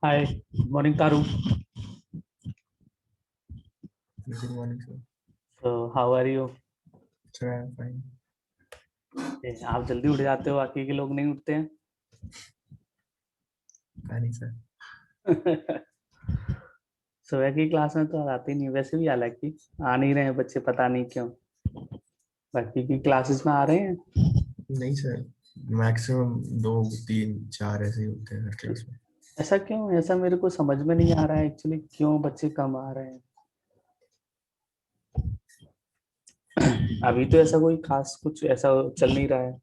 Hi, good morning, Taru. Good morning, sir. So, how are you? Sir, I'm fine. आप जल्दी उठ जाते हो, बाकी के लोग नहीं उठते हैं। Fine, sir. सुबह की क्लास में तो आते ही नहीं, वैसे भी हालांकि आ नहीं रहे हैं बच्चे, पता नहीं क्यों। बाकी की क्लासेस में आ रहे हैं। नहीं सर, मैक्सिमम 2 3 4 ऐसे ही होते हैं हर क्लास में। ऐसा क्यों? ऐसा मेरे को समझ में नहीं आ रहा है एक्चुअली, क्यों बच्चे कम आ रहे हैं। अभी तो ऐसा कोई खास कुछ ऐसा चल नहीं रहा है।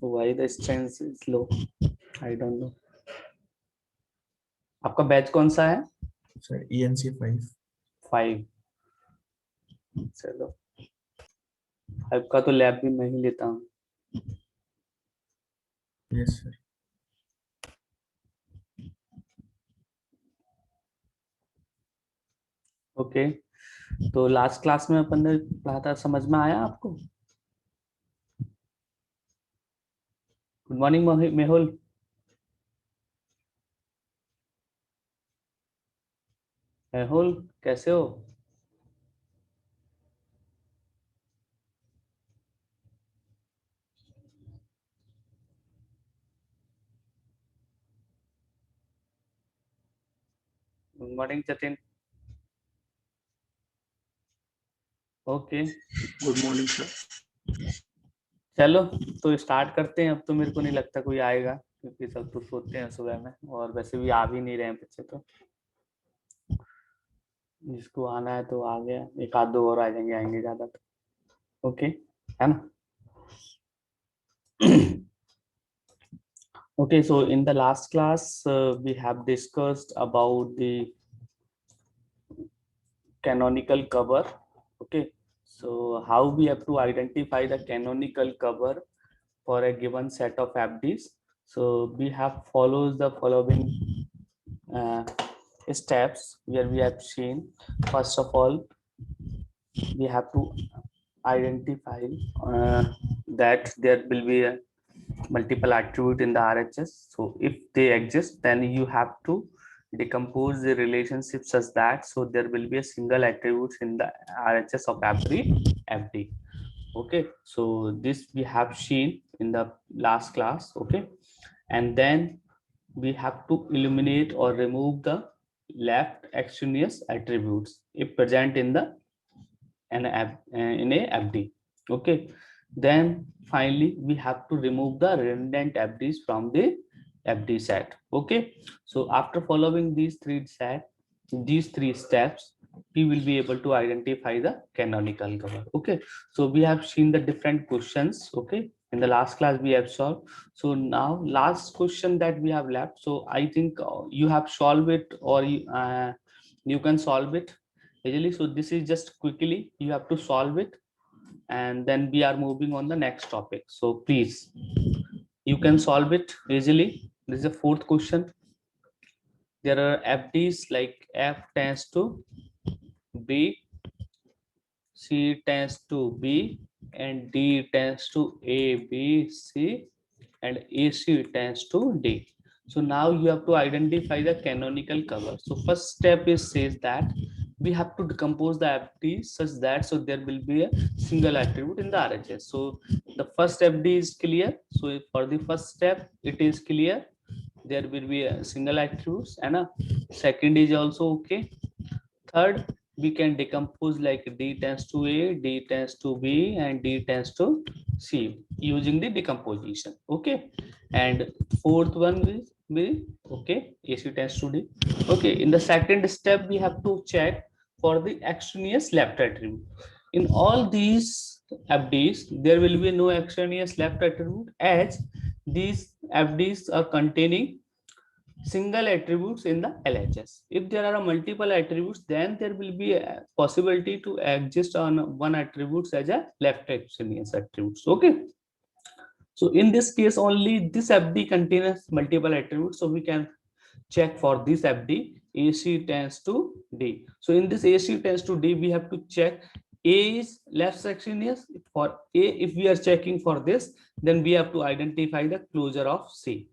Why the strength is low, I don't know. आपका बैच कौन सा है? Sir ENC 5। 5। चलो, 5 का तो लैब भी मैं ही लेता हूँ। Yes sir. ओके, तो लास्ट क्लास में अपन ने पढ़ा था, समझ में आया आपको? Good morning Mehul. मेहुल, कैसे हो? Good morning Jatin. Okay, good morning sir. चलो तो स्टार्ट करते हैं। अब तो मेरे को नहीं लगता कोई आएगा, क्योंकि सब तो सोते हैं सुबह में, और वैसे भी आ भी नहीं रहे हैं बच्चे तो। जिसको आना है तो आ गया, एक आध दो और आ जाएंगे, आएंगे ज्यादा तो। ओके, है ना? Okay, so in the last class, we have discussed about the canonical cover. Okay, so how we have to identify the canonical cover for a given set of FDs. So we have follows the following uh, steps where we have seen. First of all, we have to identify that there will be a multiple attribute in the RHS. So if they exist, then you have to decompose the relationship such that so there will be a single attribute in the RHS of every FD. Okay, so this we have seen in the last class. Okay, and then we have to eliminate or remove the left extraneous attributes if present in the in a FD. Okay, then finally we have to remove the redundant FDs from the FD set. Okay, so after following these three steps, we will be able to identify the canonical cover. Okay, so we have seen the different questions. Okay, in the last class we have solved. So now last question that we have left, so I think you have solved it, or you can solve it easily. So this is just quickly you have to solve it, and then we are moving on the next topic. So please, you can solve it easily. This is the fourth question. There are FDs like F tends to B, C tends to B, and D tends to A, B, C, and AC tends to D. So now you have to identify the canonical cover. So first step is says that we have to decompose the FD such that so there will be a single attribute in the RHS. So the first FD is clear. So for the first step, it is clear. There will be a single attributes, and a second is also okay. Third, we can decompose like D tends to A, D tends to B, and D tends to C using the decomposition. Okay, and fourth one will be okay. AC tends to D. Okay, in the second step, we have to check for the extraneous left attribute. In all these FDs, there will be no extraneous left attribute, as these FDs are containing single attributes in the LHS. If there are multiple attributes, then there will be a possibility to exist on one attributes as a left extraneous attributes. Okay. So in this case, only this FD contains multiple attributes. So we can check for this FD AC tends to D. So in this AC tends to D, we have to check A is left extraneous. For A, if we are checking for this, then we have to identify the closure of C.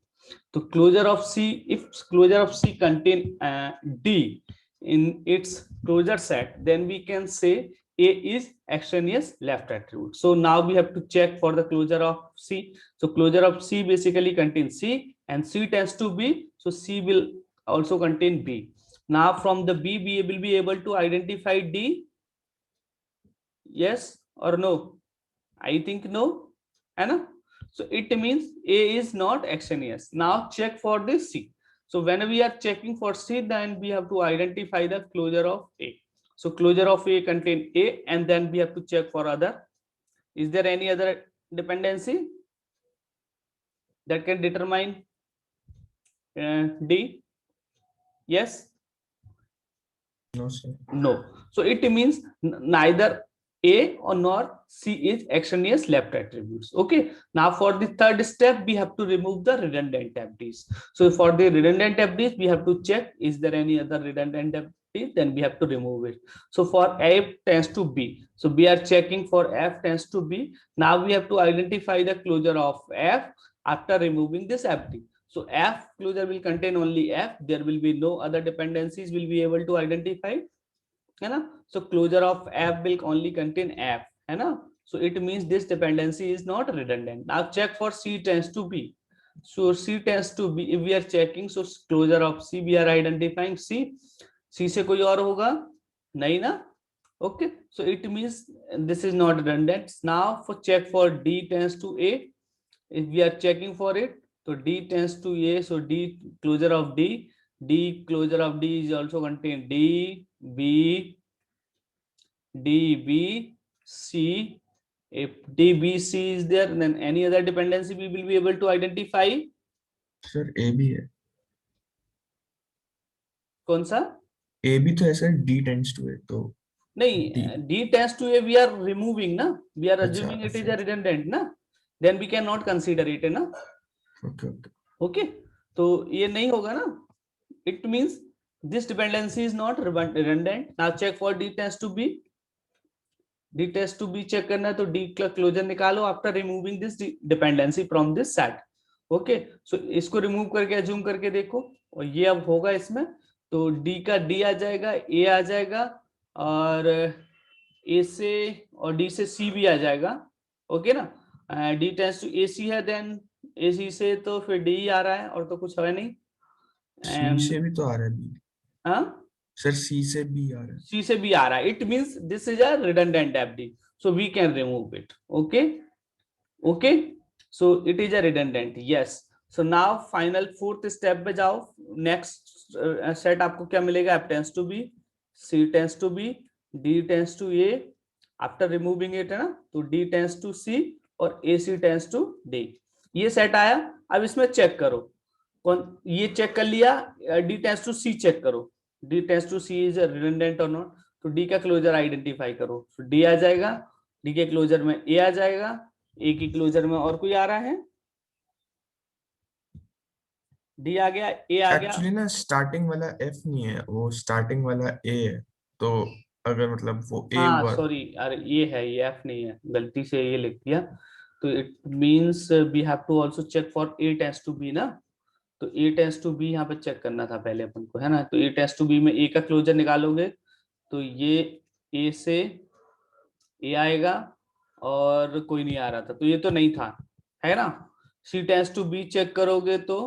तो closure of C, if closure of C contain D in its closure set, then we can say A is extraneous left attribute. So now we have to check for the closure of C. So closure of C basically contains C and C tends to B, so C will also contain B. Now from the B we will be able to identify D. Yes or no? I think no, है ना? So it means A is not extraneous. Now check for this C. So when we are checking for C, then we have to identify the closure of A. So closure of A contain A, and then we have to check for other. Is there any other dependency that can determine D? Yes? No, sir. No. So it means neither A or nor C is extraneous left attributes. Okay. Now for the third step, we have to remove the redundant FDs. So for the redundant FDs, we have to check is there any other redundant FDs, then we have to remove it. So for F tends to B. So we are checking for F tends to B. Now we have to identify the closure of F after removing this FD. So F closure will contain only F. There will be no other dependencies will be able to identify. है ना? So closure of F will only contain F, है ना? So it means this dependency is not redundant. Now check for C tends to B. So C tends to B. If we are checking, so closure of C we are identifying C. C से कोई और होगा नहीं ना? Okay. So it means this is not redundant. Now for check for D tends to A. If we are checking for it, so D tends to A. So D closure of D. D closure of D is also contain D, B, D, B, C. If D, B, C is there, then any other dependency we will be able to identify. Sir A भी है, कौन सा? ए भी तो ऐसा D tends to A, तो नहीं, D. D tends to A we are removing ना, we are अच्छा, assuming it is अच्छा. a redundant ना, then we cannot consider it है ना. Okay, okay. Okay, तो ये नहीं होगा ना. It means this dependency is not redundant. Now check for D tends to B. D tends to B check करना है तो D का क्लोजर निकालो after removing this dependency from this set. Okay, so इसको remove करके assume करके देखो और ये अब होगा इसमें, तो D का D आ जाएगा, A आ जाएगा और A से और D से C भी आ जाएगा. ओके ना? D tends to AC है, then AC से तो फिर D ही आ रहा है और तो कुछ है नहीं. C से भी तो आ रहा है B. हाँ, सर C से B आ रहा है. C से भी आ रहा है. It means this is a redundant FD, so we can remove it. Okay, okay, so it is a redundant. Yes. So now final fourth step पे जाओ. Next set आपको क्या मिलेगा? F tends to B, C tends to B, D tends to A. After removing it है ना, तो D tends to C और AC tends to D. ये सेट आया. अब इसमें चेक करो कौन, ये चेक कर लिया. D tends to C check करो. D tends to C is redundant or not. तो D का क्लोजर आइडेंटिफाई करो. तो D आ जाएगा, D के क्लोजर में A आ जाएगा, A की क्लोजर में और कोई आ रहा है, D आ गया, A आ गया. एक्चुअली ना स्टार्टिंग वाला F नहीं है, वो स्टार्टिंग वाला A है, तो अगर मतलब वो A हाँ हुआ. सॉरी, अरे ये है, ये F नहीं है, गलती से ये लिख दिया. तो it means we have to also check for A tends to B ना. तो A टेंड्स टू B यहाँ पे चेक करना था पहले अपन को, है ना. तो A टेंड्स टू B में A का क्लोजर निकालोगे तो ये A से A आएगा और कोई नहीं आ रहा था, तो ये तो नहीं था, है ना. C tends to B check करोगे तो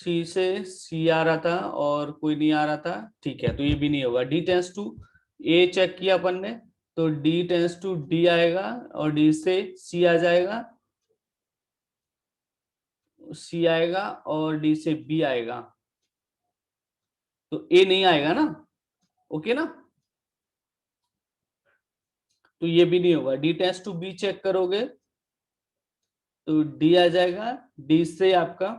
C से C आ रहा था और कोई नहीं आ रहा था, ठीक है, तो ये भी नहीं होगा. D tends to A check किया अपन ने, तो D टेंड्स टू D आएगा और D से C आ जाएगा, C आएगा और D से B आएगा, तो A नहीं आएगा ना. ओके ना, तो ये भी नहीं होगा. D tends to B check करोगे तो D आ जाएगा, D से आपका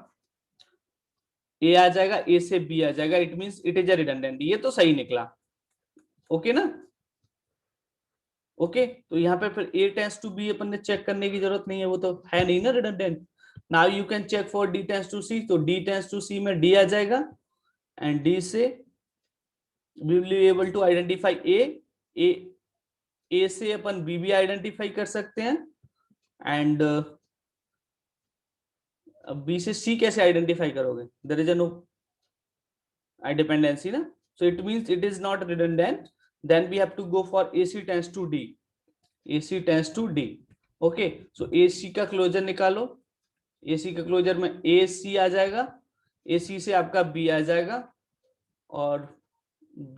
A आ जाएगा, A से B आ जाएगा. It means it is a redundant. ये तो सही निकला. ओके ना. ओके, तो यहाँ पे फिर A टेंड्स टू B अपन ने चेक करने की जरूरत नहीं है, वो तो है नहीं ना redundant. Now you can check for D tends to C. तो D टेंड्स टू C में D आ जाएगा एंड D से we will be able to identify A से अपन B भी आइडेंटिफाई कर सकते हैं एंड अब B से C कैसे आइडेंटिफाई करोगे? देयर इज नो dependency ना, so it means it is not redundant. Then we have to go for AC tends to D. AC tends to D. Okay, so AC का closure निकालो. AC का closure में AC आ जाएगा, AC से आपका B आ जाएगा और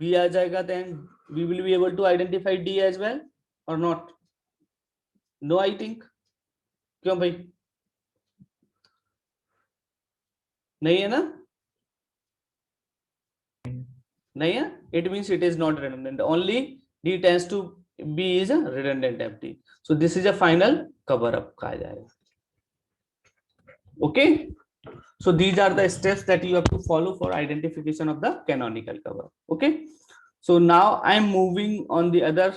B आ जाएगा. then we will be able to identify D as well or not? No, I think. क्यों भाई? नहीं है ना? नहीं है. It means it is not redundant. Only D tends to B is a redundant FD. So this is a final cover up कहा जाएगा. Okay. So these are the steps that you have to follow for identification of the canonical cover. Okay. So now I am moving on the other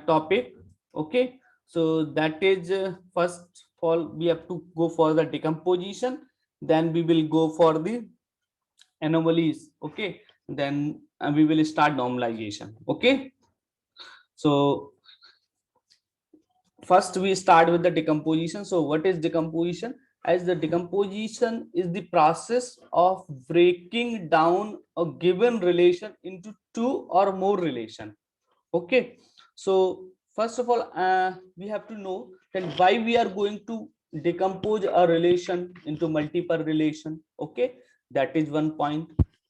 topic. Okay. So that is first of all we have to go for the decomposition. Then we will go for the anomalies. Okay. Then we will start normalization. Okay. So first we start with the decomposition. So what is decomposition? As the decomposition is the process of breaking down a given relation into two or more relation. Okay, so first of all we have to know that why we are going to decompose a relation into multiple relation. Okay, that is one point.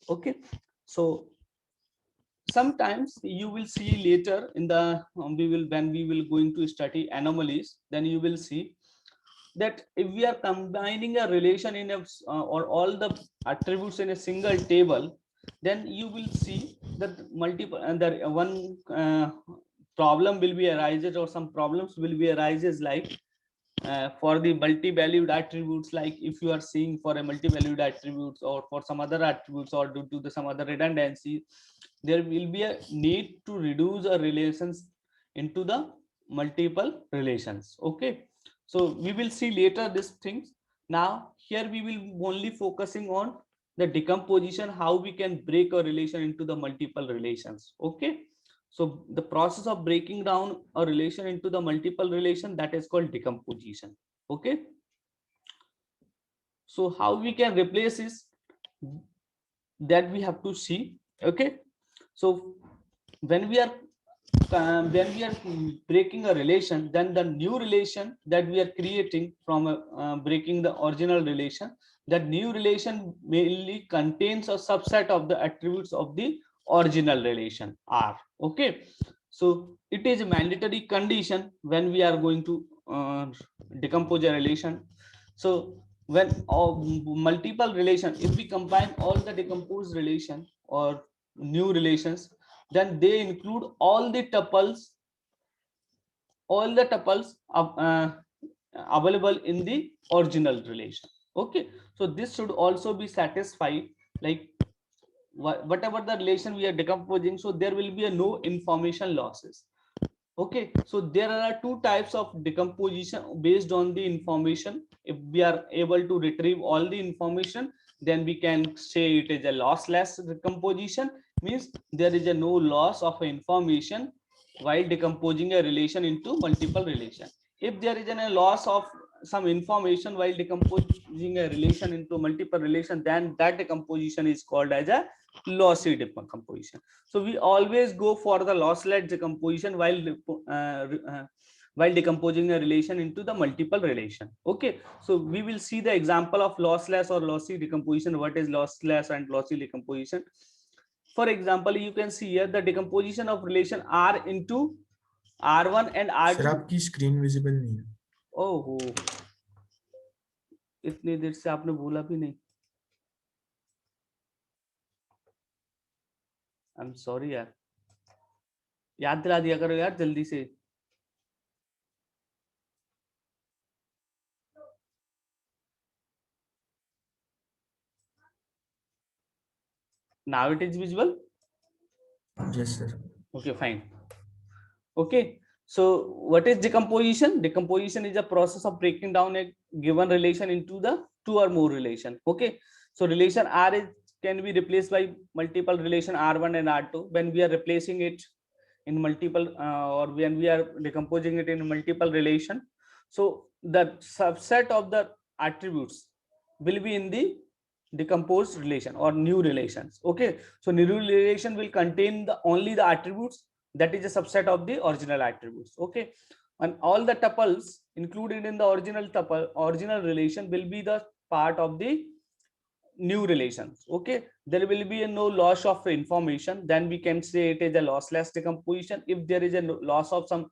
Okay, so sometimes you will see later in the when we will going to study anomalies, then you will see that if we are combining a relation in a or all the attributes in a single table, then you will see that multiple and the one problem will be arises or some problems will be arises like for the multi-valued attributes, like if you are seeing for a multi-valued attributes or for some other attributes or due to the some other redundancy, there will be a need to reduce a relations into the multiple relations. Okay, so we will see later these things. Now here we will only focusing on the decomposition, how we can break a relation into the multiple relations. Okay, so the process of breaking down a relation into the multiple relation, that is called decomposition. Okay, so how we can replace is that we have to see. Okay, so when we are breaking a relation, then the new relation that we are creating from breaking the original relation, that new relation mainly contains a subset of the attributes of the original relation R. Okay, so it is a mandatory condition when we are going to decompose a relation. So when multiple relation, if we combine all the decomposed relation or new relations, then they include all the tuples available in the original relation. Okay, so this should also be satisfied, like whatever the relation we are decomposing, so there will be a no information losses. Okay, so there are two types of decomposition based on the information. If we are able to retrieve all the information, then we can say it is a lossless decomposition, means there is a no loss of information while decomposing a relation into multiple relation. If there is a loss of some information while decomposing a relation into multiple relation, then that decomposition is called as a lossy decomposition. So we always go for the lossless decomposition while decomposing a relation into the multiple relation. Okay, so we will see the example of lossless or lossy decomposition. What is lossless and lossy decomposition? For example, you can see here the decomposition of relation R into R1 and R2. Sir आपकी screen visible नहीं है. ओहो, इतनी देर से आपने बोला भी नहीं. आई एम सॉरी यार, याद दिला दिया करो यार जल्दी से. Now it is visible. Yes sir. Okay, fine. Okay, so what is decomposition? Decomposition is a process of breaking down a given relation into the two or more relation. Okay, so relation R can be replaced by multiple relation R1 and R2. When we are replacing it in multiple or when we are decomposing it in multiple relation, so the subset of the attributes will be in the decomposed relation or new relations. Okay, so new relation will contain only the attributes that is a subset of the original attributes. Okay, and all the tuples included in the original tuple, original relation will be the part of the new relations. Okay, there will be no loss of information, then we can say it is a lossless decomposition. If there is a loss of some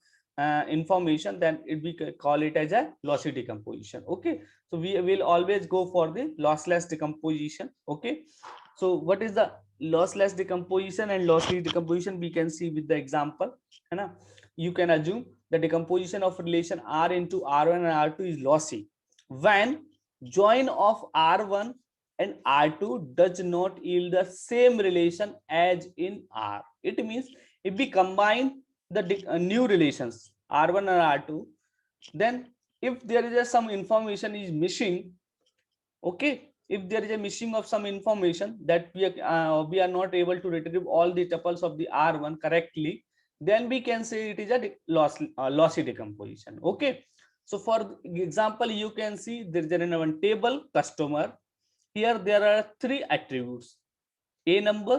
information, then we call it as a lossy decomposition. Okay, so we will always go for the lossless decomposition. Okay, so what is the lossless decomposition and lossy decomposition, we can see with the example. You can assume the decomposition of relation R into R1 and R2 is lossy when join of R1 and R2 does not yield the same relation as in R. It means if we combine the new relations R1 and R2, then if there is some information is missing, okay, if there is a missing of some information that we are not able to retrieve all the tuples of the R1 correctly, then we can say it is a lossy decomposition. Okay, so for example, you can see there is a one table customer. Here there are three attributes: A number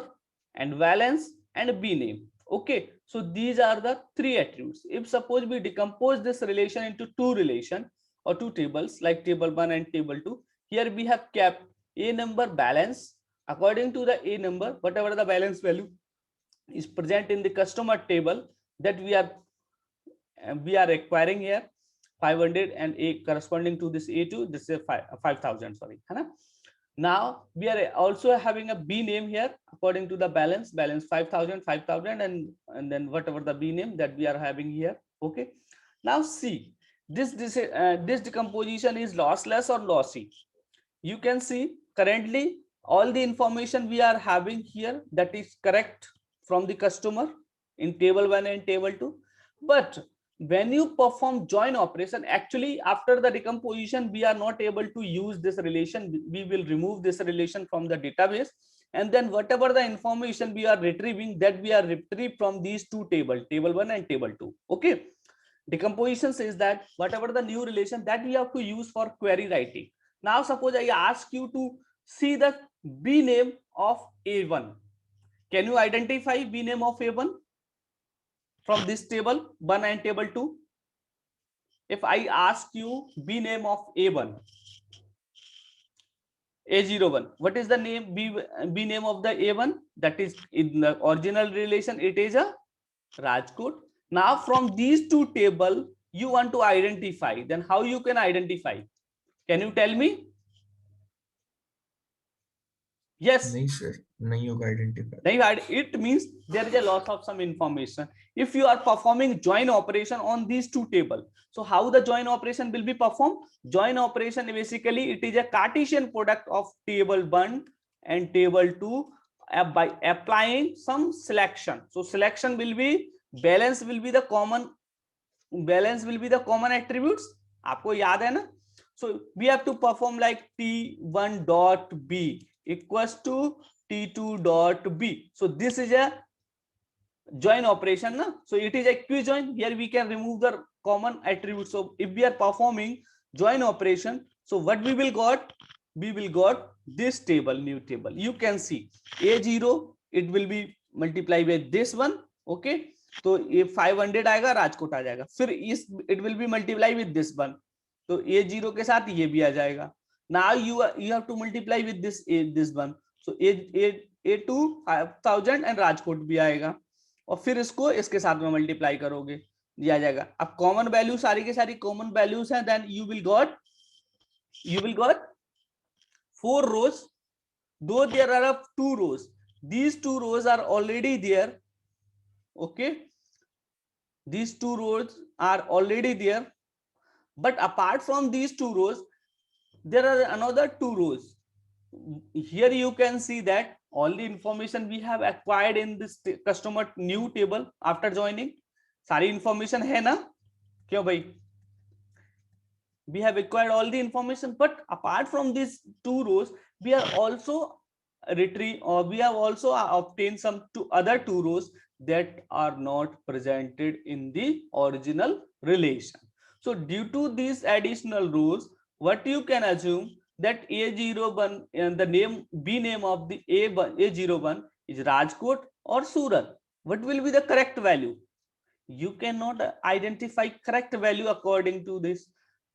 and balance and B name. Okay, so these are the three attributes. If suppose we decompose this relation into two relation or two tables like table 1 and table 2, here we have kept A number balance. According to the A number, whatever the balance value is present in the customer table, that we are acquiring here 500, and A corresponding to this A2, this is 5,000, sorry. Now we are also having a B name here according to the balance 5,000, 5,000, and then whatever the B name that we are having here. Okay, now see this decomposition is lossless or lossy. You can see currently all the information we are having here that is correct from the customer in table 1 and table 2, but when you perform join operation, actually after the decomposition we are not able to use this relation. We will remove this relation from the database, and then whatever the information we are retrieving, that we are retrieved from these two tables, table 1 and table 2. Okay, decomposition says that whatever the new relation that we have to use for query writing. Now suppose I ask you to see the B name of A1. Can you identify B name of A1 from this table 1 and table 2? If I ask you B name of A1, A01, what is the name B name of the A1? That is in the original relation, it is a Rajkot. Now from these two tables you want to identify, then how you can identify? Can you tell me? Yes. नहीं sir, नहीं होगा identify. It means there is a loss of some information. If you are performing join operation on these two tables, so how the join operation will be performed? Join operation basically it is a Cartesian product of table 1 and table 2 by applying some selection. So selection will be balance will be the common attributes. आपको याद है ना? So we have to perform like T1 dot B equals to T2 dot B. So this is a join operation, na? So it is a quick join. Here we can remove the common attributes. So if we are performing join operation, so what we will got? We will got this table, new table. You can see A0, it will be multiplied by this one. Okay, तो ये 500 आएगा, राजकोट आ जाएगा. फिर इस it will be multiplied with this one. तो A0 के साथ ये भी आ जाएगा. Now you have to multiply with this one. So A2 5000 and Rajkot भी आएगा, और फिर इसको इसके साथ में मल्टीप्लाई करोगे, ये आ जाएगा. अब कॉमन वैल्यू सारी की सारी कॉमन वैल्यूज हैं, then you will got 4 rows, though there are 2 rows. These 2 rows are already there. Okay, these 2 rows are already there, but apart from these 2 rows there are another 2 rows. Here you can see that all the information we have acquired in this customer new table after joining, सारी information है ना? क्यों भाई? We have acquired all the information, but apart from these 2 rows we are also obtained some other 2 rows that are not presented in the original relation. So due to these additional rows, what you can assume that A01 and the name B name of the A01 is Rajkot or Surat. What will be the correct value? You cannot identify correct value according to this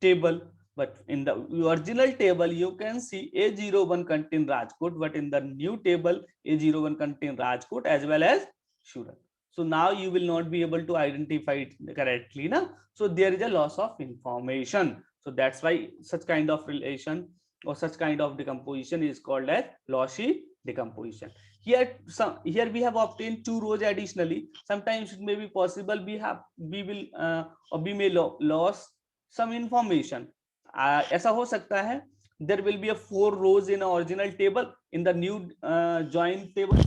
table, but in the original table you can see A01 contain Rajkot, but in the new table A01 contain Rajkot as well as Surat. So now you will not be able to identify it correctly now. So there is a loss of information. So that's why such kind of relation or such kind of decomposition is called as lossy decomposition. Here we have obtained 2 rows additionally. Sometimes it may be possible we may lose some information. ऐसा हो सकता है there will be a 4 rows in original table. In the new join table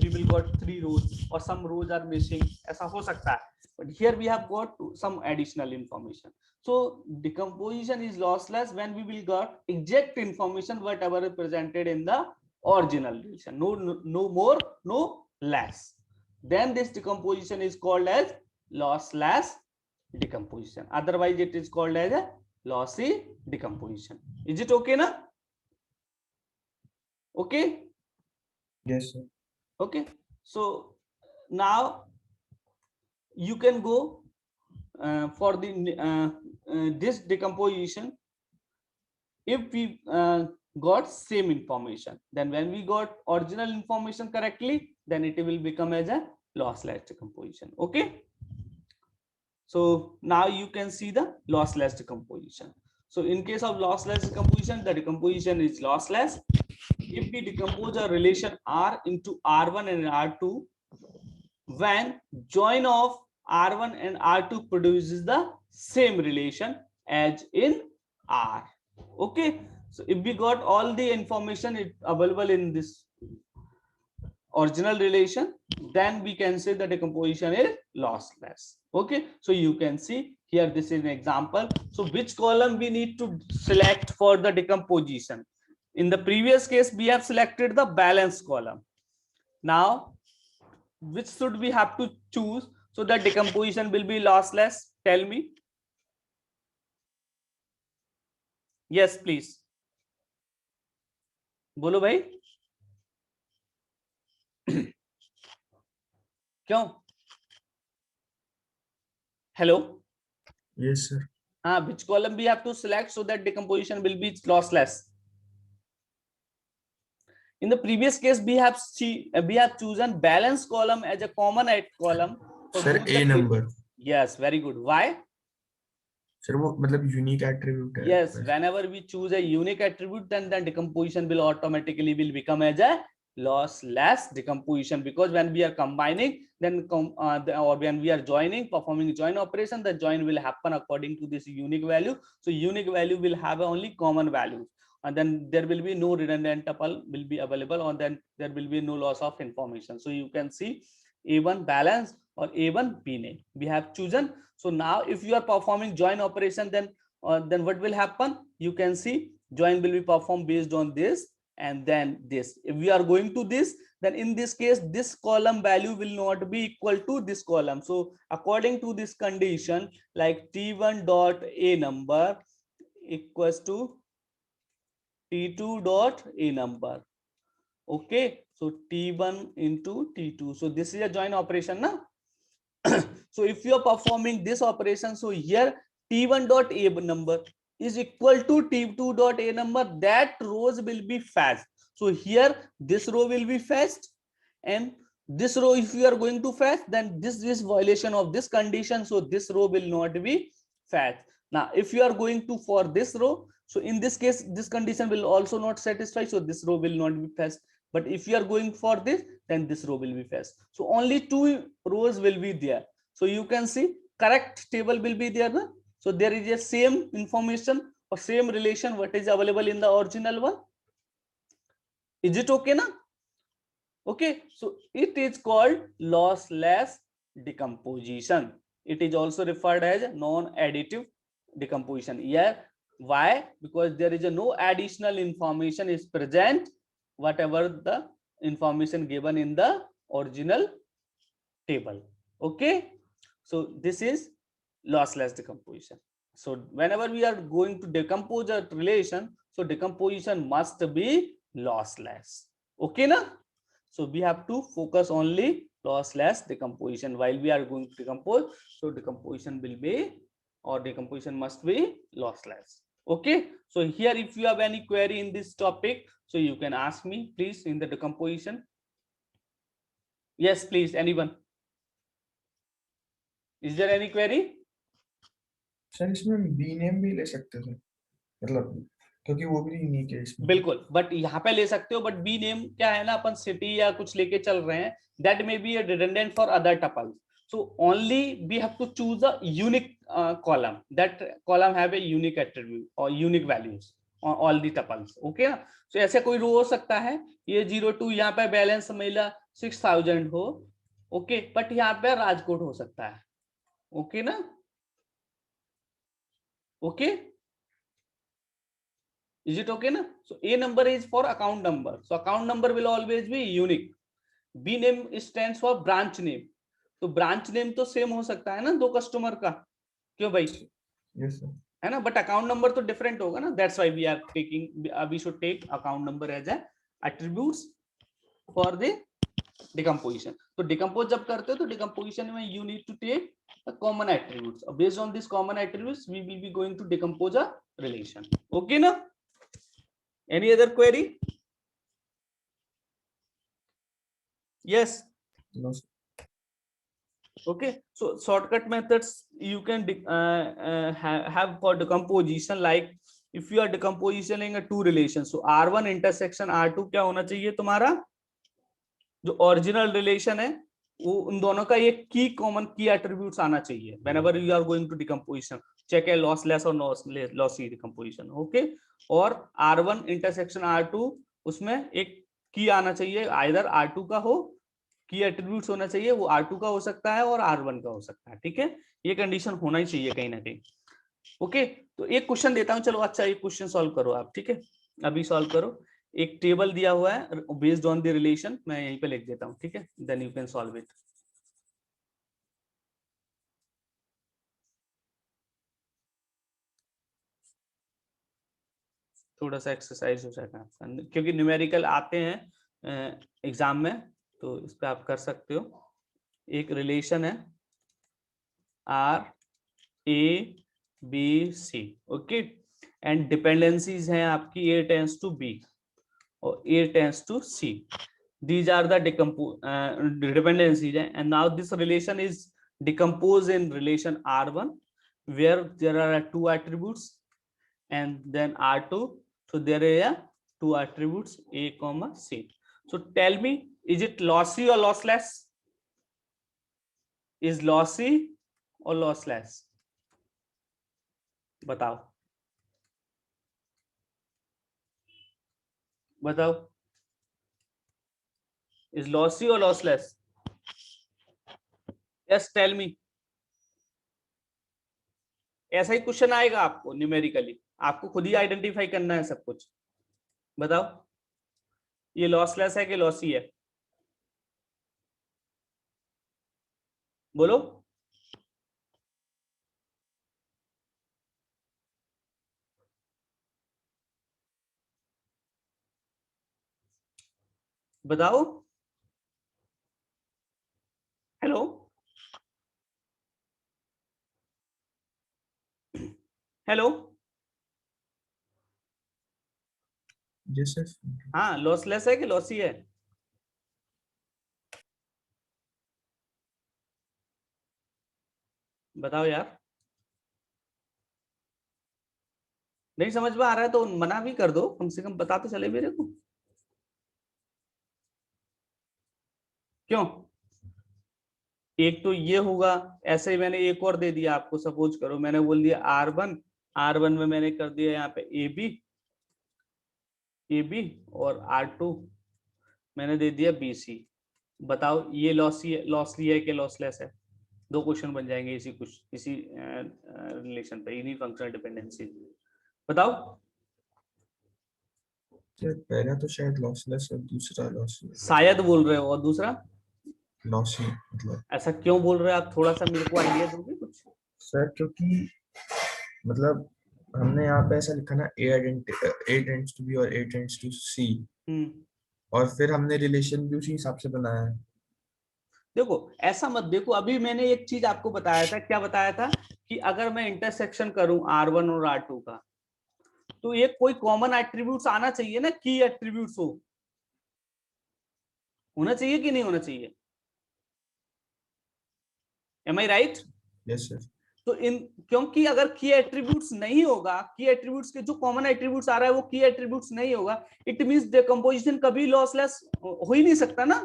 we will got 3 rows or some rows are missing. ऐसा हो सकता है. But here we have got some additional information. So decomposition is lossless when we will got exact information whatever is presented in the original relation. No more, no less. Then this decomposition is called as lossless decomposition. Otherwise it is called as a lossy decomposition. Is it okay now? Okay. Yes, sir. Okay. So now you can go for the this decomposition. If we got same information, then when we got original information correctly, then it will become as a lossless decomposition. Okay. So now you can see the lossless decomposition. So in case of lossless decomposition, the decomposition is lossless if we decompose a relation R into R1 and R2 when join of R1 and R2 produces the same relation as in R. Okay. So if we got all the information available in this original relation, then we can say the decomposition is lossless. Okay. So you can see here, this is an example. So which column we need to select for the decomposition? In the previous case, we have selected the balance column. Now, which should we have to choose so that decomposition will be lossless? Tell me. Yes, please. बोलो भाई. क्यों? Hello. Yes, sir. Which column we have to select so that decomposition will be lossless? In the previous case, we have chosen balance column as a common column. Sir, A number. Yes, very good. Why? Sir, वो मतलब unique attribute है. Yes, whenever we choose a unique attribute, then the decomposition will automatically become as a lossless decomposition, because when we are combining, then or when we are joining, performing join operation, the join will happen according to this unique value. So unique value will have only common values, and then there will be no redundant tuple will be available, and then there will be no loss of information. So you can see A1 balance or A1 B name we have chosen. So now if you are performing join operation, then what will happen? You can see join will be performed based on this and then this. If we are going to this, then in this case this column value will not be equal to this column. So according to this condition, like T1 dot A number equals to T2 dot A number. Okay, so T1 into T2. So this is a join operation now. So if you are performing this operation, so here T1 dot A number is equal to T2 dot A number, that rows will be fetched. So here this row will be fetched, and this row if you are going to fetch, then this is violation of this condition, so this row will not be fetched. Now if you are going to for this row, so in this case this condition will also not satisfy, so this row will not be fetched. But if you are going for this, then this row will be fetched. So only 2 rows will be there. So you can see correct table will be there. Na? So there is a same information or same relation what is available in the original one. Is it okay now? Okay, so it is called lossless decomposition. It is also referred as non-additive decomposition. Yeah, why? Because there is no additional information is present whatever the information given in the original table. Okay, so this is lossless decomposition. So whenever we are going to decompose a relation, so decomposition must be lossless. Okay na? So we have to focus only lossless decomposition while we are going to decompose. So decomposition will be, or decomposition must be lossless. Okay. So here, if you have any query in this topic, so you can ask me, please, in the decomposition. Yes, please, anyone. Is there any query? Sir इसमें B name भी ले सकते थे, मतलब क्योंकि वो भी unique है इसमें। बिल्कुल, बट यहाँ पे ले सकते हो, बट बी नेम क्या है ना, अपन सिटी या कुछ लेके चल रहे हैं, that may be redundant for other tuples. So only we have to choose a unique column. That column have a unique attribute or unique values on all the tuples. Okay ना? So ऐसे कोई रो हो सकता है, ये 02 यहाँ पे balance महिला 6000 हो, ओके, बट यहाँ पे राजकोट हो सकता है. ओके ना? Okay, is it okay na? So A number is for account number, so account number will always be unique. B name stands for branch name, तो ब्रांच नेम तो सेम हो सकता है ना दो कस्टमर का, क्यों भाई? यस सर, है ना, बट अकाउंट नंबर तो डिफरेंट होगा ना, that's why we are taking, we should take account number as attributes for the decomposition. तो डिकम्पोज जब करते हो तो डिकम्पोजिशन में you need to take the common attributes, based on this common attributes we will be going to decompose a relation. Okay ना? Any other query? Yes. No sir. Okay, so shortcut methods you can have for decomposition, like if you are decompositioning a two relations, so R1 intersection R2 क्या होना चाहिए तुम्हारा, जो original relation है वो उन दोनों का एक की कॉमन की एट्रीब्यूट्स आना चाहिए whenever you are going to decomposition. check है lossless और lossy decomposition. okay, और R1 intersection R2 उसमें एक की आना चाहिए, आइदर R2 का हो, की एट्रीब्यूट्स होना चाहिए, वो R2 का हो सकता है और R1 का हो सकता है. ठीक है, ये कंडीशन होना ही चाहिए कहीं ना कहीं. ओके, तो एक क्वेश्चन देता हूं, चलो अच्छा एक क्वेश्चन सॉल्व करो आप. ठीक है, अभी सॉल्व करो. एक टेबल दिया हुआ है बेस्ड ऑन द रिलेशन, मैं यहीं पे लिख देता हूं. ठीक है, then you can solve it. थोड़ा सा एक्सरसाइज हो जाएगा क्योंकि न्यूमेरिकल आते हैं एग्जाम में, तो इस पे आप कर सकते हो. एक रिलेशन है R A B C, okay, and dependencies हैं आपकी A टेंड्स टू B और A tends to C. These are the dependencies, and now this relation is decomposed in relation R1 where there are two attributes, and then R2, so there are two attributes A comma C. So tell me, is it lossy or lossless? Is lossy or lossless? बताओ बताओ, is lossy or lossless? Yes, tell me. ऐसा ही question आएगा आपको numerically, आपको खुद ही identify करना है सब कुछ. बताओ ये लॉसलेस है कि लॉसी है, बोलो. बताओ. Hello hello. Yes sir. हाँ, लॉसलेस है कि लॉसी है? बताओ यार. नहीं समझ में आ रहा है तो मना भी कर दो, कम से कम बता तो चले मेरे को. क्यों? एक तो ये होगा, ऐसे ही मैंने एक और दे दिया आपको. सपोज करो मैंने बोल दिया R1 में मैंने कर दिया यहाँ पे AB और R2 मैंने दे दिया BC. बताओ ये लॉसली है कि लॉसलेस है? दो क्वेश्चन बन जाएंगे इसी रिलेशन पे, इन्हीं फंक्शनल डिपेंडेंसी. बताओ. पहला तो शायद लॉसलेस और दूसरा लॉसी. शायद बोल रहे हो, और दूसरा लॉसी मतलब ऐसा क्यों बोल रहे हो आप? थोड़ा सा मेरे को आइडिया दोगे कुछ? सर क्योंकि मतलब हमने यहाँ पे ऐसा लिखा ना A टेंड्स टू B और A टेंड्स टू C, और फिर हमने रिलेशन भी उसी हिसाब से बनाया है। देखो ऐसा मत देखो, अभी मैंने एक चीज आपको बताया था, क्या बताया था कि अगर मैं इंटरसेक्शन करूं R1 और R2 का, तो ये कोई कॉमन एट्रीब्यूट्स आना चाहिए ना, की एट्रीब्यूट्स होना चाहिए कि नहीं होना चाहिए? एम आई राइट? Yes sir. तो इन, क्योंकि अगर की एट्रीब्यूट्स नहीं होगा, की एट्रीब्यूट्स के जो कॉमन एट्रीब्यूट्स आ रहा है वो की एट्रीब्यूट्स नहीं होगा, इट मींस डिकम्पोजिशन कभी लॉसलेस हो ही नहीं सकता ना।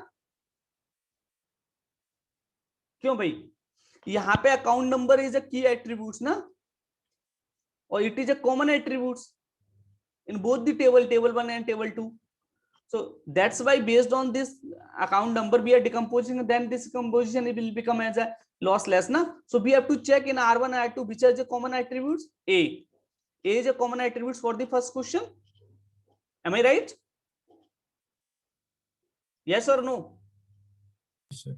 क्यों भाई? यहाँ पे अकाउंट नंबर इज अ की एट्रीब्यूट्स ना, और it is a common attributes in both the table 1 and table 2. So that's why based on this account number we are decomposing, then this decomposition it will become as a lossless na. So we have to check in R1 and R2 which are the common attributes. A is a common attributes for the first question. Am I right? Yes or no? Yes, sir.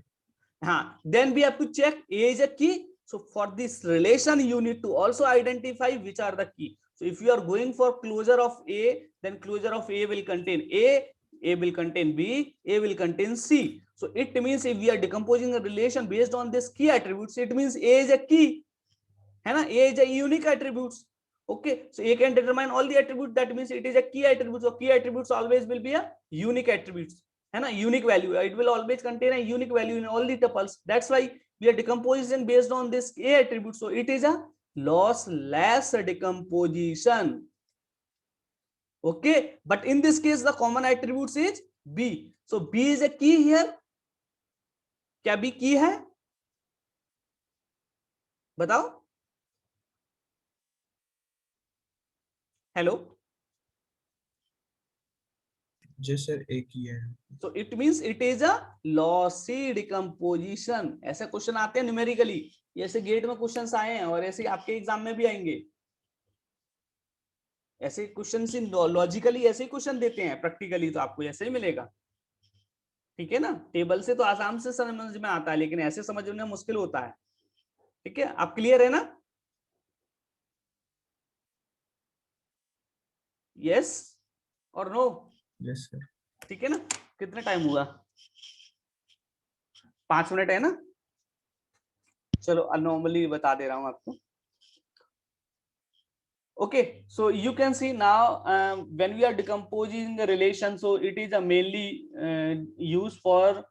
Then we have to check A is a key. So for this relation you need to also identify which are the key. So if you are going for closure of A, then closure of A will contain A will contain B, A will contain C. So it means if we are decomposing a relation based on this key attributes, it means A is a key, है ना, A is a unique attributes. Okay, so A can determine all the attributes, that means it is a key attribute. So key attributes always will be a unique attributes, है ना, unique value. It will always contain a unique value in all the tuples. That's why we are decomposition based on this A attribute. So it is a lossless decomposition. Okay, but in this case the common attributes is B. So B is a key here. क्या B key है? बताओ. Hello. Yes sir, एक ही है. So it means it is a lossy decomposition. ऐसे question आते हैं numerically, ऐसे gate में क्वेश्चंस आए हैं और ऐसे आपके एग्जाम में भी आएंगे. ऐसे क्वेश्चन से लॉजिकली ऐसे ही क्वेश्चन देते हैं, प्रैक्टिकली तो आपको ऐसे ही मिलेगा. ठीक है ना, टेबल से तो आसाम से समझ में आता है, लेकिन ऐसे समझने में मुश्किल होता है. ठीक है, आप क्लियर है ना? यस और नो? Yes sir. ठीक है ना. कितना टाइम हुआ? 5 मिनट है ना. चलो अनॉर्मली बता दे रहा हूं आपको. Okay, so you can see now when we are decomposing the relation, so it is a mainly used for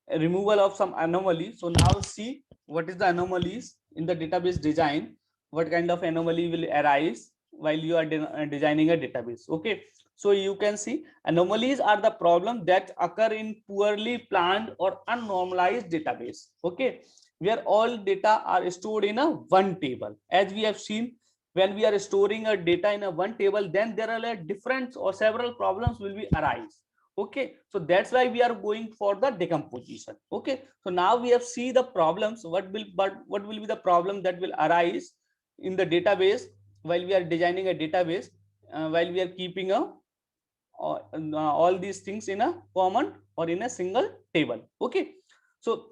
removal of some anomaly. So now see what is the anomalies in the database design, what kind of anomaly will arise while you are designing a database. Okay, so you can see anomalies are the problem that occur in poorly planned or unnormalized database. Okay, where all data are stored in a one table. As we have seen, when we are storing a data in a one table, then there are like different or several problems will be arise. Okay, so that's why we are going for the decomposition. Okay, so now we have see the problems, what will be the problem that will arise in the database while we are designing a database, while we are keeping a all these things in a common or in a single table. Okay, so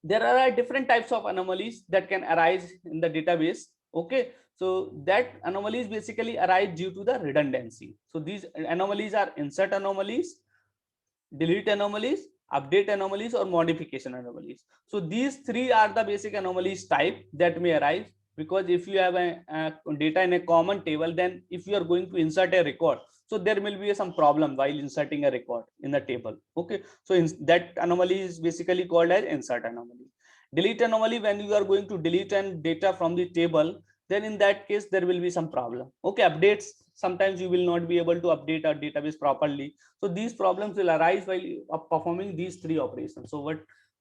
there are different types of anomalies that can arise in the database. Okay, so that anomalies basically arise due to the redundancy. So these anomalies are insert anomalies, delete anomalies, update anomalies, or modification anomalies. So these three are the basic anomalies type that may arise, because if you have a data in a common table, then if you are going to insert a record, so there will be some problem while inserting a record in the table. Okay, so that anomaly is basically called as insert anomaly. Delete anomaly, when you are going to delete an data from the table, then in that case there will be some problem. Okay, updates, sometimes you will not be able to update our database properly. So these problems will arise while performing these three operations. So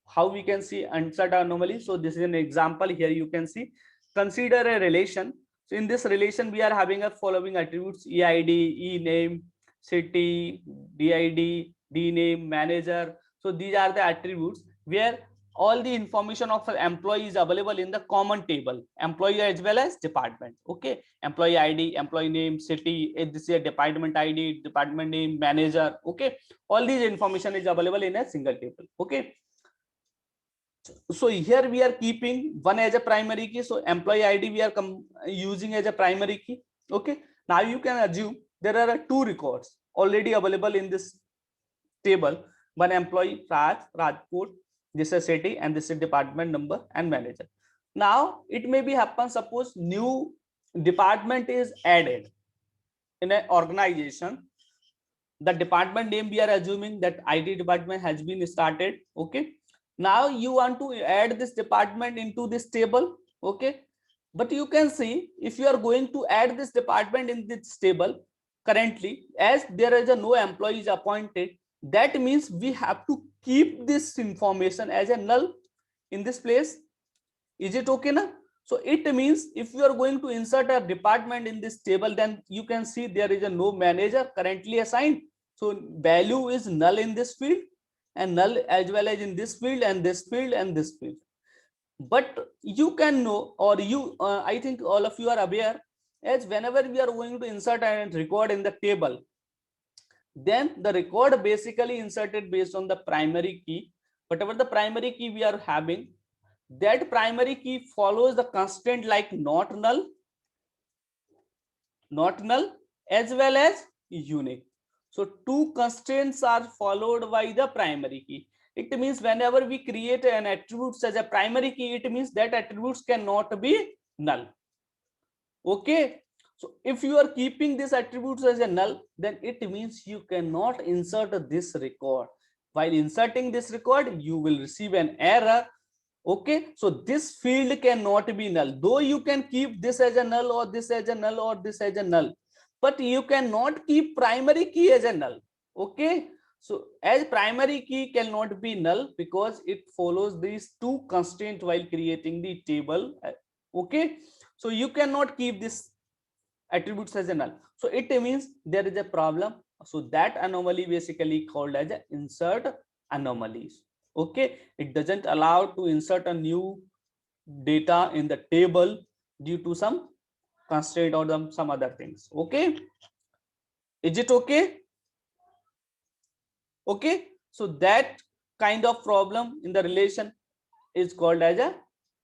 how we can see insert anomaly? So this is an example. Here you can see, consider a relation. So in this relation we are having a following attributes: EID, ename, city, DID, dname, manager. So these are the attributes where all the information of an employee is available in the common table, employee as well as department. Okay, employee ID, employee name, city, this is a department ID, department name, manager. Okay, all these information is available in a single table. Okay, So here we are keeping one as a primary key. So employee ID we are using as a primary key. Okay. Now you can assume there are two records already available in this table. One employee Rajput, this is city, and this is department number and manager. Now it may be happen, suppose new department is added in an organization. The department name we are assuming that IT department has been started. Okay. Now you want to add this department into this table. Okay. But you can see if you are going to add this department in this table currently, as there is a no employees appointed, that means we have to keep this information as a null in this place. Is it okay now? So it means if you are going to insert a department in this table, then you can see there is a no manager currently assigned. So value is null in this field and null as well as in this field and this field and this field. But you can know, or you, I think all of you are aware, as whenever we are going to insert and record in the table, then the record basically inserted based on the primary key. Whatever the primary key we are having, that primary key follows the constraint like not null as well as unique. So two constraints are followed by the primary key. It means whenever we create an attribute as a primary key, it means that attributes cannot be null. Okay. So if you are keeping this attributes as a null, then it means you cannot insert this record. While inserting this record, you will receive an error. Okay, so this field cannot be null, though you can keep this as a null or this as a null or this as a null, but you cannot keep primary key as a null. Okay, so as primary key cannot be null because it follows these two constraints while creating the table. Okay, so you cannot keep this attributes as a null, so it means there is a problem. So that anomaly basically called as a insert anomalies. Okay, it doesn't allow to insert a new data in the table due to some constraint or some other things. Okay, is it okay? Okay, so that kind of problem in the relation is called as a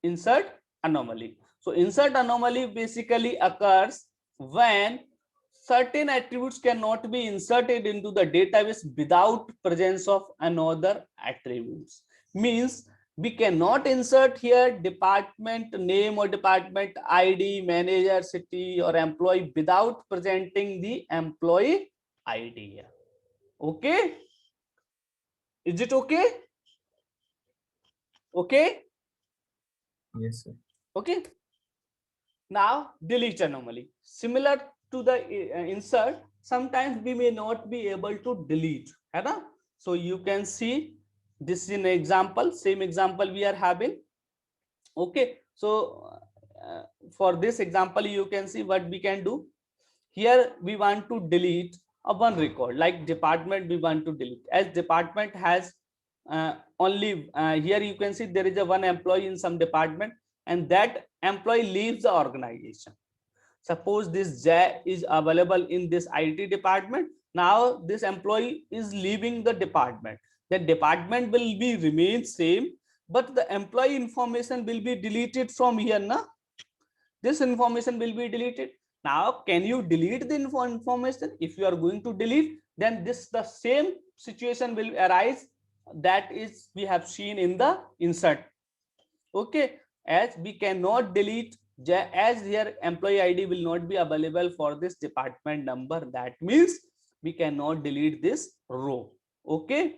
insert anomaly. So insert anomaly basically occurs when certain attributes cannot be inserted into the database without presence of another attributes. Means we cannot insert here department name or department ID, manager, city or employee without presenting the employee ID. Okay, is it okay? Okay. Yes, sir. Okay. Now delete anomaly. Similar to the insert, sometimes we may not be able to delete. Right? So you can see this is an example, same example we are having. Okay. So for this example, you can see what we can do. Here we want to delete a one record, like department we want to delete. As department has only here you can see there is a one employee in some department and that employee leaves the organization. Suppose this J is available in this IT department. Now this employee is leaving the department. The department will be remain same, but the employee information will be deleted from here. Na? This information will be deleted. Now, can you delete the information? If you are going to delete, then the same situation will arise that is we have seen in the insert. Okay, as we cannot delete, as here employee ID will not be available for this department number, that means we cannot delete this row. Okay,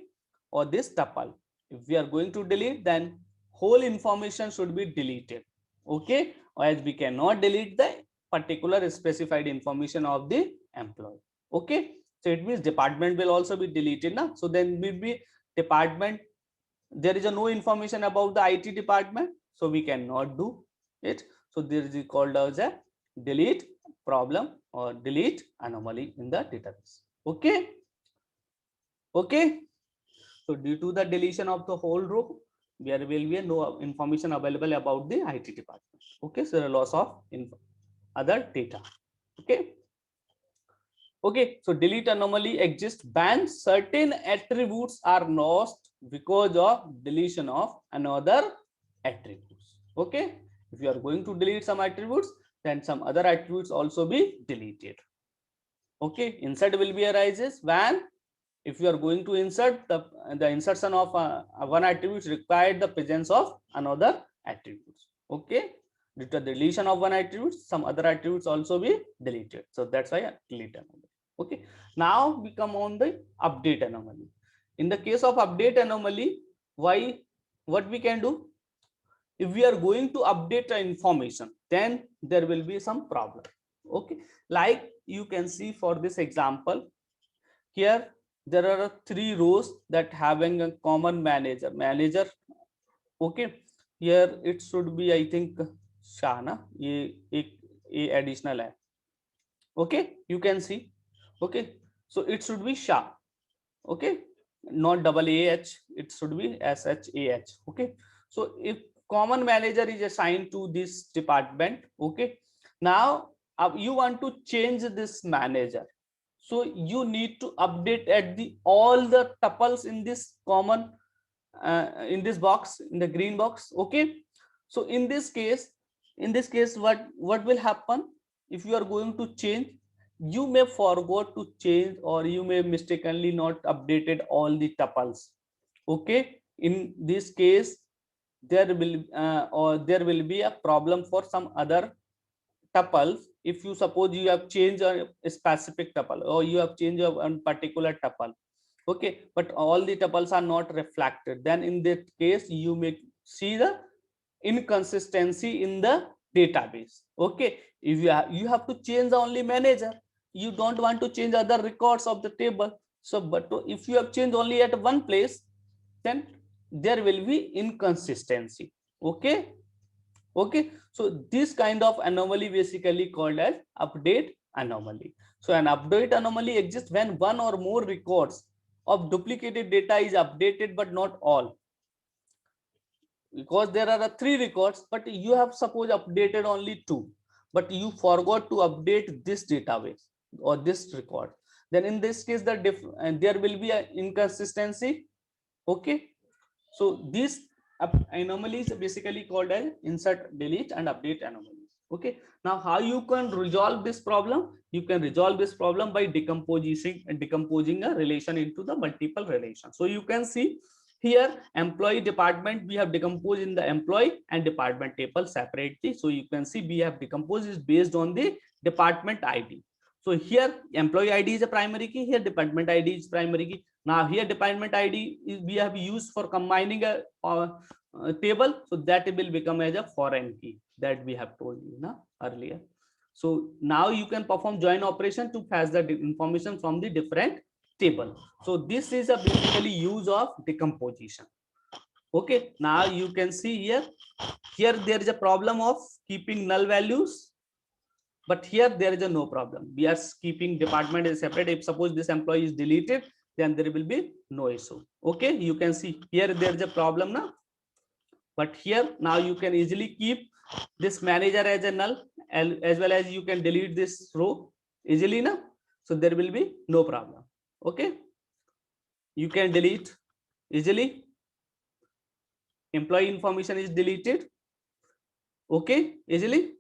or this tuple. If we are going to delete, then whole information should be deleted. Okay, or as we cannot delete the particular specified information of the employee. Okay, so it means department will also be deleted now. So then will be department, there is a no information about the IT department, so we cannot do it. So this is called as a delete problem or delete anomaly in the database. Okay, okay. So due to the deletion of the whole row, there will be no information available about the IT department. Okay, so the loss of other data. Okay. Okay, so delete anomaly exists when certain attributes are lost because of deletion of another attributes. Okay, if you are going to delete some attributes, then some other attributes also be deleted. Okay, insert will be arises when if you are going to insert the insertion of one attribute required the presence of another attributes. Okay, due to the deletion of one attribute, some other attributes also be deleted. So that's why I delete anomaly. Okay, now we come on the update anomaly. In the case of update anomaly, what we can do? If we are going to update the information, then there will be some problem. Okay, like you can see for this example, here there are 3 rows that having a common manager. Okay, here it should be, I think, Shana, a additional है. Okay, you can see. Okay, so it should be Shah. Okay, not double AH, it should be SHAH. Okay, so if common manager is assigned to this department, okay, now you want to change this manager, so you need to update at the all the tuples in this common in this box, in the green box. Okay, so in this case what will happen? If you are going to change, you may forgot to change, or you may mistakenly not updated all the tuples. Okay, in this case there will be a problem for some other tuples. If you suppose you have changed a specific tuple, or you have changed a particular tuple, okay, but all the tuples are not reflected, then in that case you may see the inconsistency in the database. Okay, if you have to change the only manager, you don't want to change other records of the table. So but if you have changed only at one place, then there will be inconsistency. Okay, okay, so this kind of anomaly basically called as update anomaly. So an update anomaly exists when one or more records of duplicated data is updated but not all, because there are 3 records, but you have suppose updated only 2, but you forgot to update this database or this record, then in this case there will be an inconsistency. Okay, so these anomalies are basically called as insert, delete, and update anomalies. Okay, now how you can resolve this problem? You can resolve this problem by decomposing a relation into the multiple relations. So you can see here employee department we have decomposed in the employee and department table separately. So you can see we have decomposed is based on the department ID. So here employee ID is a primary key, here department ID is primary key. Now here department ID is we have used for combining a table, so that will become as a foreign key that we have told you now earlier. So now you can perform join operation to fetch the information from the different table. So this is a basically use of decomposition. Okay, now you can see here there is a problem of keeping null values, but here there is a no problem. We are keeping department is separate. If suppose this employee is deleted, then there will be no issue. Okay, you can see here there is a problem now, but here now you can easily keep this manager as a null, as well as you can delete this row easily now. So there will be no problem. Okay, you can delete easily. Employee information is deleted. Okay, easily.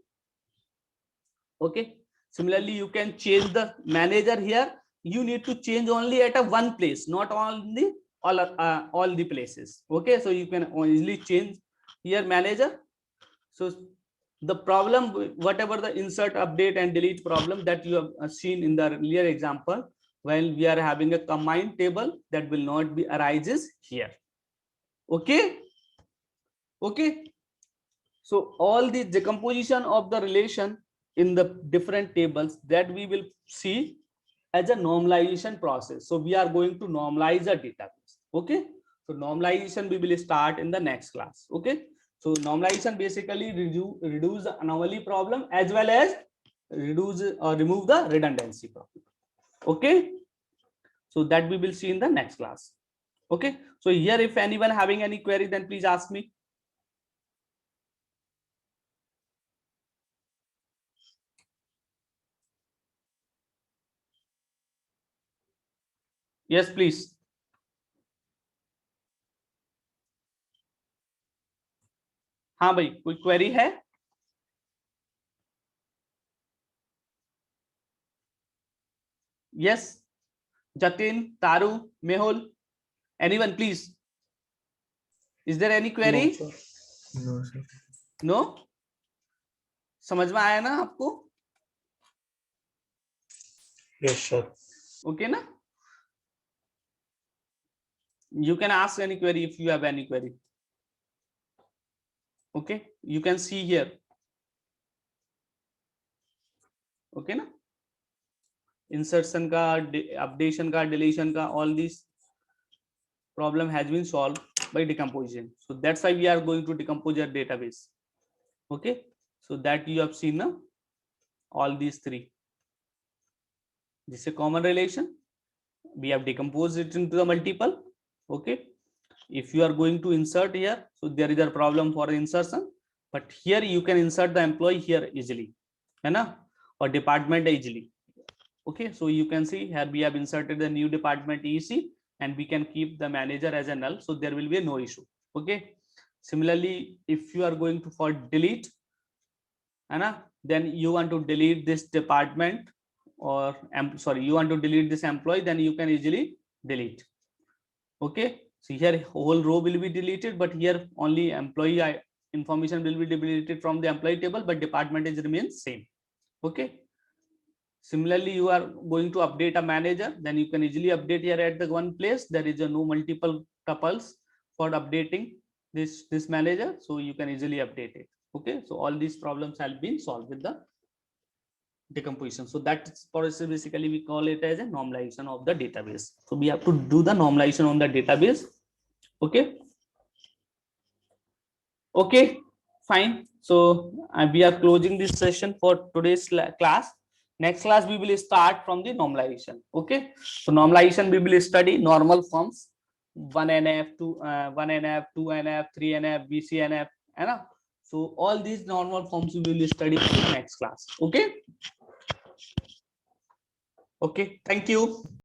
Okay, similarly you can change the manager. Here you need to change only at a one place, not on the all the places. Okay, so you can easily change here manager. So the problem, whatever the insert, update, and delete problem that you have seen in the earlier example, while we are having a combined table, that will not be arises here. Okay, okay, so all the decomposition of the relation in the different tables that we will see as a normalization process. So we are going to normalize a database. Okay, so normalization we will start in the next class. Okay, so normalization basically reduce the anomaly problem as well as reduce or remove the redundancy problem. Okay, so that we will see in the next class. Okay, so here if anyone having any query, then please ask me. Yes, please. हाँ भाई, कोई query है? Yes, Jatin, Taru, Mehul, anyone please, is there any query? No, sir. No sir. No, समझ में आया ना आपको? Yes, sir. Okay ना? You can ask any query if you have any query. Okay, you can see here. Okay ना? Insertion का, updation का, deletion का, all these problem has been solved by decomposition. So that's why we are going to decompose your database. Okay, so that you have seen now all these three. This is a common relation. We have decomposed it into the multiple. Okay, if you are going to insert here, so there is a problem for insertion, but here you can insert the employee here easily, है ना, or department easily. Okay, so you can see here we have inserted the new department EC, and we can keep the manager as a null, so there will be no issue. Okay, similarly, if you are going to for delete, है ना, then you want to delete this department, or sorry, you want to delete this employee, then you can easily delete. Okay, so here whole row will be deleted, but here only employee information will be deleted from the employee table, but department is remains same. Okay, similarly, you are going to update a manager, then you can easily update here at the one place. There is a no multiple tuples for updating this manager, so you can easily update it. Okay, so all these problems have been solved with the decomposition. So that process basically we call it as a normalization of the database. So we have to do the normalization on the database. Okay, okay, fine. So we are closing this session for today's class. Next class we will start from the normalization. Okay, so normalization we will study normal forms 1NF, 1NF, 2NF, 3NF, BCNF, and so all these normal forms we will study in the next class. Okay. Okay, thank you.